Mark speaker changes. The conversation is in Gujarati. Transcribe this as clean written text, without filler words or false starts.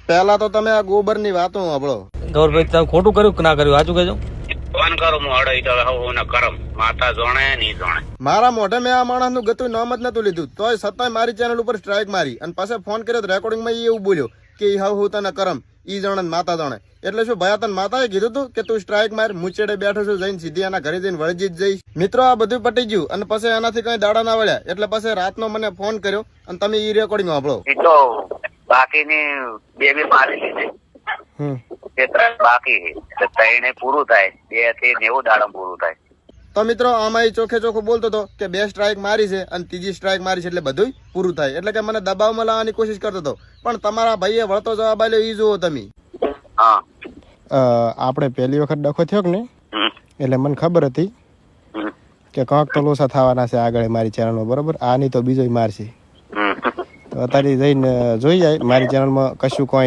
Speaker 1: પહેલા તો તમે આ ગોબર ની વાતો સાંભળો.
Speaker 2: ગૌરભાઈ તમે ખોટું કર્યું કે ના કર્યું? સાચું કહેજો.
Speaker 3: ફોન કરું હું અડઈ તો હું ને કરમ માતા જોણે નહીં જોણે.
Speaker 1: મારા મોઢે મેં આ માણસ નું ગતું નામ જ નતું લીધું, તોય છતાંય મારી ચેનલ ઉપર સ્ટ્રાઇક મારી અને પછી ફોન કર્યો તો રેકોર્ડિંગ માં એવું બોલ્યો કે હું તને કરમ ઈ જાણે માતા જાણે. એટલે શું ભાઈ તને માતાએ કીધું તું કે તું સ્ટ્રાઇક માર, મુચેડે બેઠો છું, જઈને સીધી એના ઘરે જઈને વળજી જ જઈશ. મિત્રો આ બધું પટી ગયું અને પછી એનાથી કઈ દાડા ના વળ્યા એટલે પછી રાતનો મને ફોન કર્યો અને તમે ઈ રેકોર્ડિંગ સાંભળો.
Speaker 3: એ તો બાકીની બે મારી લીધી, બાકી છે ત્રણે પૂરું થાય, 2 થી 90 દાડમ પૂરું થાય.
Speaker 1: તો મિત્રો આમાં ચોખે ચોખ્ખું બોલતો હતો કે 2 સ્ટ્રાઇક મારી છે અને 3જી સ્ટ્રાઇક મારી છે એટલે બધું પૂરું થાય. એટલે કે મને દબાવમાં લાવવાની કોશિશ કરતો હતો, પણ તમારા ભાઈએ વળતો જવાબ આલ્યો ઈ જુઓ તમે.
Speaker 3: હા
Speaker 1: આપણે પહેલી વખત ડખો થયો કે નહીં એટલે મને ખબર હતી કે કંઈક તો લોસા થવાના છે આગળ મારી ચેનલમાં, બરોબર? આની તો બીજો મારશે. તો અત્યારે જઈને જોઈ જાય મારી ચેનલમાં કશું કોઈ